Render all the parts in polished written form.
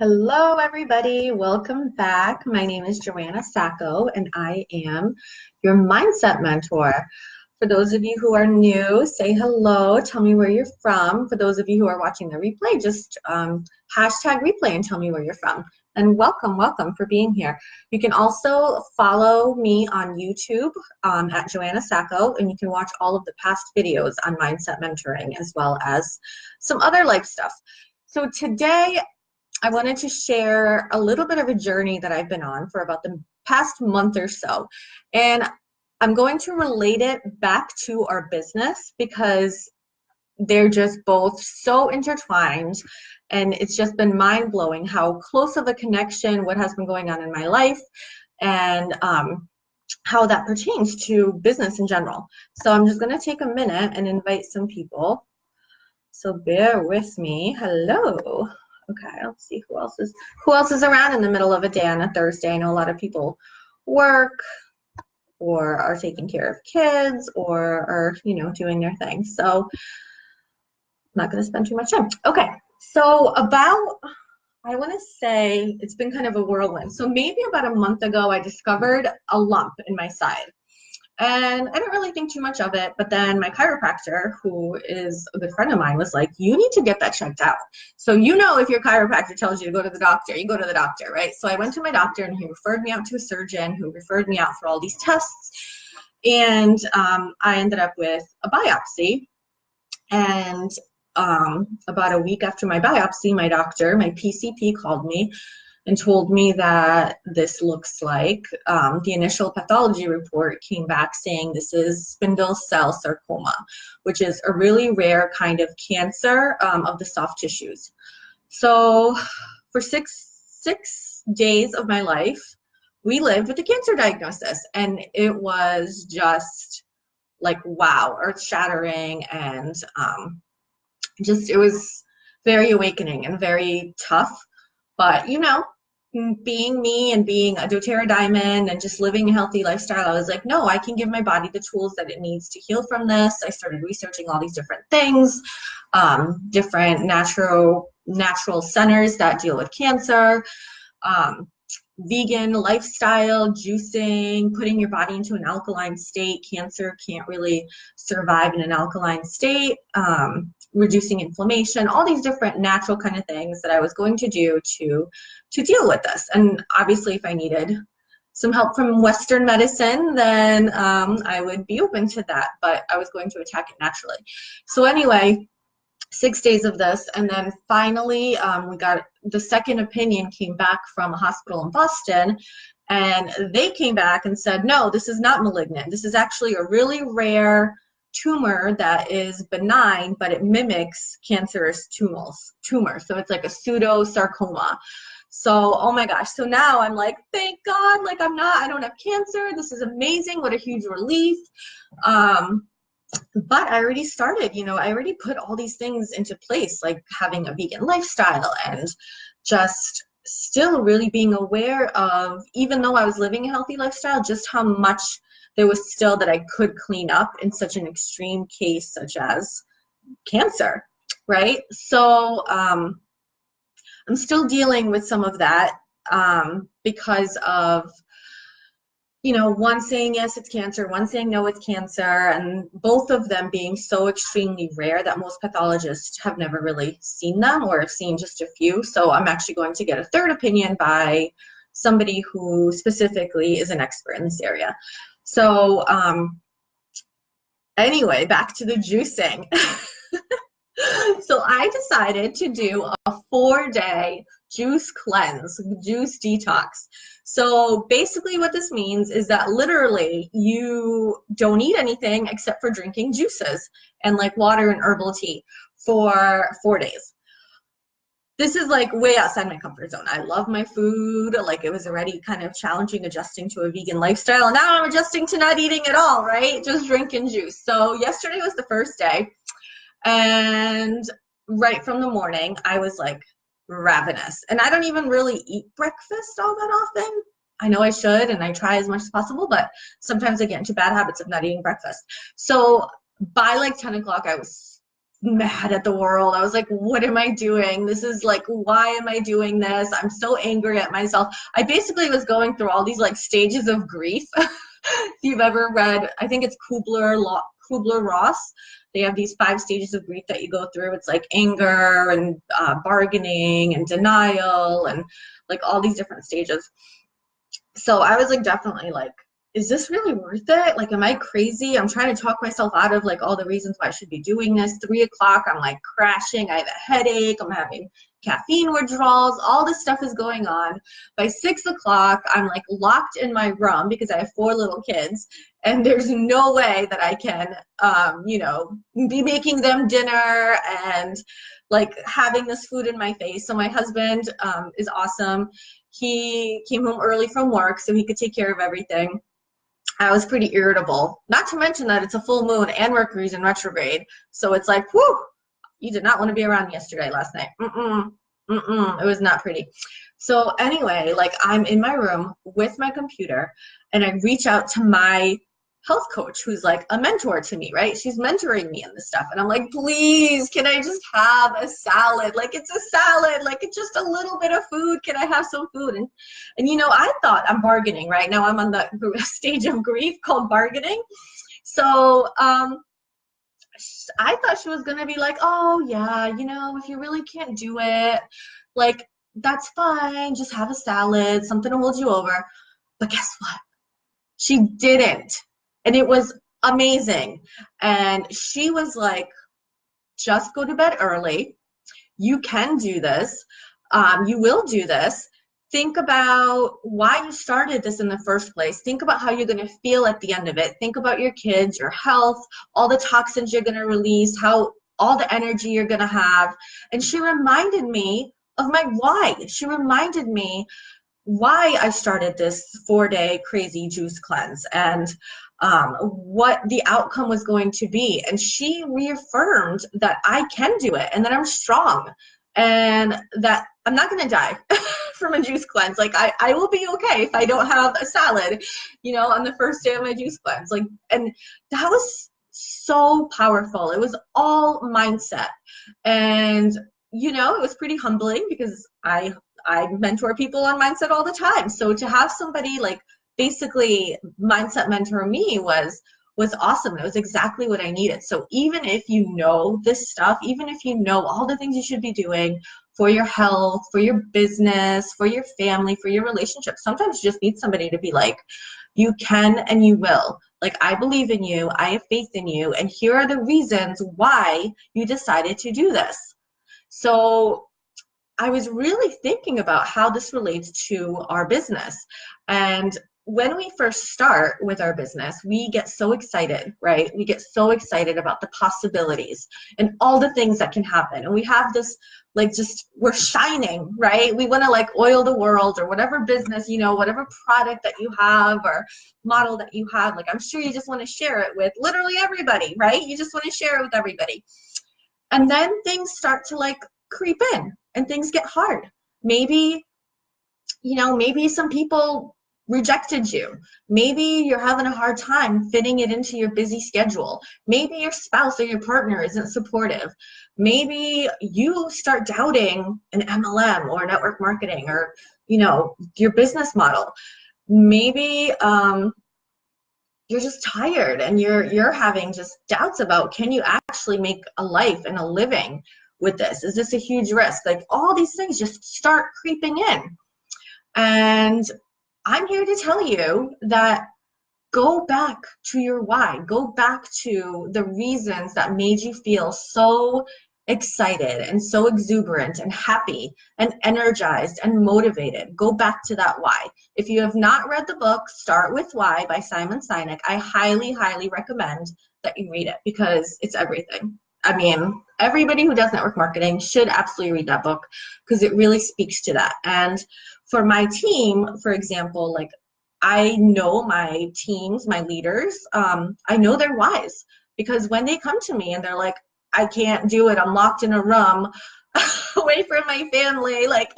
Hello, everybody. Welcome back. My name is Joanna Sacco, and I am your mindset mentor. For those of you who are new, say hello. Tell me where you're from. For those of you who are watching the replay, just hashtag replay and tell me where you're from. And welcome for being here. You can also follow me on YouTube at Joanna Sacco, and you can watch all of the past videos on mindset mentoring as well as some other life stuff. So today, I wanted to share a little bit of a journey that I've been on for about the past month or so. And I'm going to relate it back to our business because they're just both so intertwined. And it's just been mind-blowing how close of a connection what has been going on in my life and how that pertains to business in general. So I'm just going to take a minute and invite some people. So bear with me. Hello. Okay, let's see who else is around in the middle of a day on a Thursday. I know a lot of people work or are taking care of kids or are, doing their thing. So I'm not going to spend too much time. Okay, so I want to say it's been kind of a whirlwind. So maybe about a month ago, I discovered a lump in my side. And I didn't really think too much of it, but then my chiropractor, who is a good friend of mine, was like, you need to get that checked out. So if your chiropractor tells you to go to the doctor, you go to the doctor, right? So I went to my doctor and he referred me out to a surgeon who referred me out for all these tests. And I ended up with a biopsy. And about a week after my biopsy, my doctor, my PCP, called me and told me that this looks like the initial pathology report came back saying this is spindle cell sarcoma, which is a really rare kind of cancer of the soft tissues. So for six days of my life, we lived with a cancer diagnosis, and it was just like, wow, earth-shattering, and it was very awakening and very tough. But being me and being a doTERRA diamond and just living a healthy lifestyle, I was like, no, I can give my body the tools that it needs to heal from this. I started researching all these different things, different natural centers that deal with cancer, vegan lifestyle, juicing, putting your body into an alkaline state. Cancer can't really survive in an alkaline state. Reducing inflammation, all these different natural kind of things that I was going to do to deal with this. And obviously, if I needed some help from Western medicine, then I would be open to that, but I was going to attack it naturally. So anyway, 6 days of this, and then finally we got the second opinion came back from a hospital in Boston, and they came back and said, no, this is not malignant. This is actually a really rare tumor that is benign, but it mimics cancerous tumor. So it's like a pseudosarcoma. So, oh my gosh. So now I'm like, thank God, like I don't have cancer. This is amazing. What a huge relief. But I already started, I already put all these things into place, like having a vegan lifestyle and just still really being aware of, even though I was living a healthy lifestyle, just how much there was still that I could clean up in such an extreme case such as cancer, right? So I'm still dealing with some of that because of, one saying yes, it's cancer, one saying no, it's cancer, and both of them being so extremely rare that most pathologists have never really seen them or have seen just a few. So I'm actually going to get a third opinion by somebody who specifically is an expert in this area. So anyway, back to the juicing. So I decided to do a 4-day juice cleanse, juice detox. So basically what this means is that literally you don't eat anything except for drinking juices and like water and herbal tea for 4 days. This is like way outside my comfort zone. I love my food. Like it was already kind of challenging adjusting to a vegan lifestyle. Now I'm adjusting to not eating at all, right? Just drinking juice. So yesterday was the first day. And right from the morning, I was like ravenous. And I don't even really eat breakfast all that often. I know I should, and I try as much as possible, but sometimes I get into bad habits of not eating breakfast. So by like 10 o'clock, I was mad at the world. I was like, what am I doing? This is like, why am I doing this? I'm so angry at myself. I basically was going through all these like stages of grief. If you've ever read, I think it's Kubler-Ross. They have these 5 stages of grief that you go through. It's like anger and bargaining and denial and like all these different stages. So I was like, definitely like, is this really worth it? Like, am I crazy? I'm trying to talk myself out of like all the reasons why I should be doing this. 3 o'clock, I'm like crashing. I have a headache. I'm having caffeine withdrawals. All this stuff is going on. By 6 o'clock, I'm like locked in my room because I have 4 little kids, and there's no way that I can, be making them dinner and like having this food in my face. So my husband is awesome. He came home early from work so he could take care of everything. I was pretty irritable, not to mention that it's a full moon and Mercury's in retrograde. So it's like, whew, you did not want to be around yesterday, last night. It was not pretty. So anyway, like I'm in my room with my computer and I reach out to my health coach who's like a mentor to me, right? She's mentoring me in this stuff. And I'm like, please, can I just have a salad? Like it's a salad, like it's just a little bit of food. Can I have some food? And I thought I'm bargaining, right? Now I'm on the stage of grief called bargaining. So I thought she was going to be like, oh yeah, if you really can't do it, like that's fine. Just have a salad, something to hold you over. But guess what? She didn't. And it was amazing. And she was like, just go to bed early. You can do this. You will do this. Think about why you started this in the first place. Think about how you're going to feel at the end of it. Think about your kids, your health, all the toxins you're going to release, how all the energy you're going to have. And she reminded me of my why. She reminded me why I started this 4-day crazy juice cleanse and what the outcome was going to be. And she reaffirmed that I can do it and that I'm strong and that I'm not going to die from a juice cleanse. Like I will be okay if I don't have a salad, on the first day of my juice cleanse. Like, and that was so powerful. It was all mindset. And, it was pretty humbling because I mentor people on mindset all the time. So to have somebody like basically mindset mentor me was awesome. It was exactly what I needed. So even if you know this stuff, even if you know all the things you should be doing for your health, for your business, for your family, for your relationship, sometimes you just need somebody to be like, you can and you will. Like, I believe in you. I have faith in you. And here are the reasons why you decided to do this. So I was really thinking about how this relates to our business. And when we first start with our business, we get so excited, right? We get so excited about the possibilities and all the things that can happen. And we have this, like, we're shining, right? We want to like oil the world or whatever business, whatever product that you have or model that you have. Like, I'm sure you just want to share it with literally everybody, right? You just want to share it with everybody. And then things start to like creep in and things get hard. Maybe some people rejected you. Maybe you're having a hard time fitting it into your busy schedule. Maybe your spouse or your partner isn't supportive. Maybe you start doubting an MLM or network marketing or, your business model. Maybe you're just tired and you're having just doubts about, can you actually make a life and a living with this? Is this a huge risk? Like, all these things just start creeping in. And I'm here to tell you that go back to your why. Go back to the reasons that made you feel so excited and so exuberant and happy and energized and motivated. Go back to that why. If you have not read the book, Start With Why by Simon Sinek, I highly, highly recommend that you read it because it's everything. I mean, everybody who does network marketing should absolutely read that book because it really speaks to that. And for my team, for example, like, I know my teams, my leaders, I know their whys because when they come to me and they're like, I can't do it, I'm locked in a room, away from my family. Like,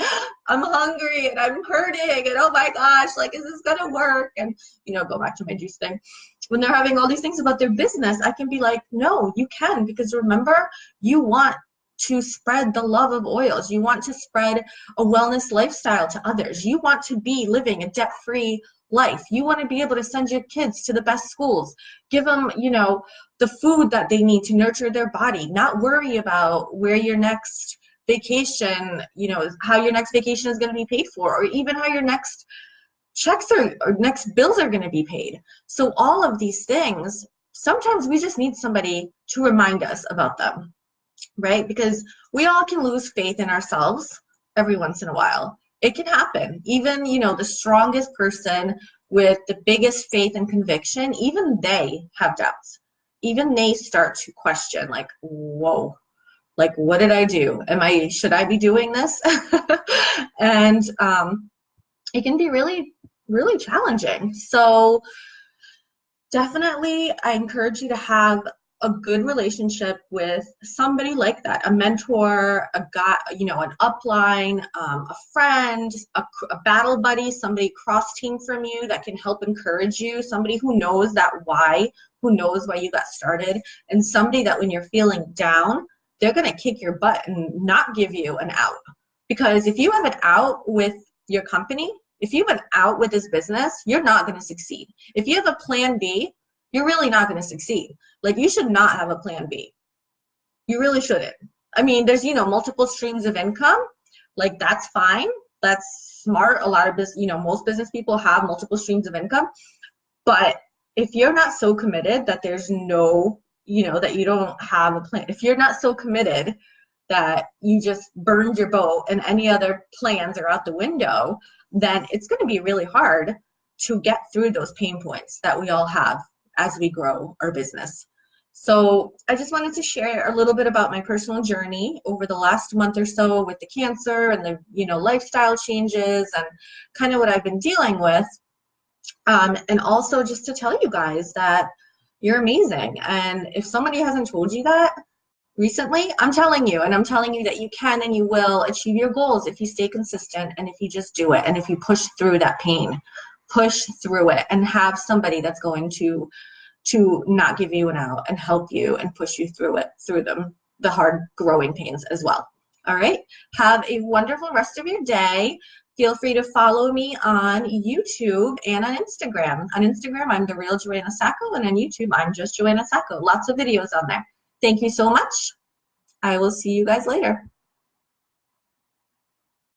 I'm hungry and I'm hurting and oh my gosh, like, is this gonna work? And, you know, go back to my juice thing. When they're having all these things about their business, I can be like, no, you can, because remember, you want to spread the love of oils. You want to spread a wellness lifestyle to others. You want to be living a debt-free life. You want to be able to send your kids to the best schools, give them, you know, the food that they need to nurture their body, not worry about where your next vacation, you know, how your next vacation is going to be paid for, or even how your next checks or next bills are going to be paid. So all of these things, sometimes we just need somebody to remind us about them, right? Because we all can lose faith in ourselves every once in a while. It can happen. Even, you know, the strongest person with the biggest faith and conviction, even they have doubts. Even they start to question, like, whoa, like, what did I do? Should I be doing this? And it can be really, really challenging. So definitely, I encourage you to have a good relationship with somebody like that, a mentor, a guy, you know, an upline, a friend, a battle buddy, somebody cross team from you that can help encourage you, somebody who knows that why, who knows why you got started, and somebody that when you're feeling down, they're going to kick your butt and not give you an out. Because if you have an out with your company, if you have an out with this business, you're not going to succeed. If you have a plan B, you're really not going to succeed. Like, you should not have a plan B. You really shouldn't. I mean, there's, you know, multiple streams of income. Like, that's fine. That's smart. A lot of business, you know, most business people have multiple streams of income. But if you're not so committed that there's no, you know, that you don't have a plan, if you're not so committed that you just burned your boat and any other plans are out the window, then it's going to be really hard to get through those pain points that we all have as we grow our business. So I just wanted to share a little bit about my personal journey over the last month or so with the cancer and the, you know, lifestyle changes and kind of what I've been dealing with. And also just to tell you guys that you're amazing. And if somebody hasn't told you that recently, I'm telling you, and I'm telling you that you can and you will achieve your goals if you stay consistent and if you just do it and if you push through that pain, push through it and have somebody that's going to not give you an out and help you and push you through it, through the hard growing pains as well. All right. Have a wonderful rest of your day. Feel free to follow me on YouTube and on Instagram. On Instagram, I'm The Real Joanna Sacco, and on YouTube, I'm just Joanna Sacco. Lots of videos on there. Thank you so much. I will see you guys later.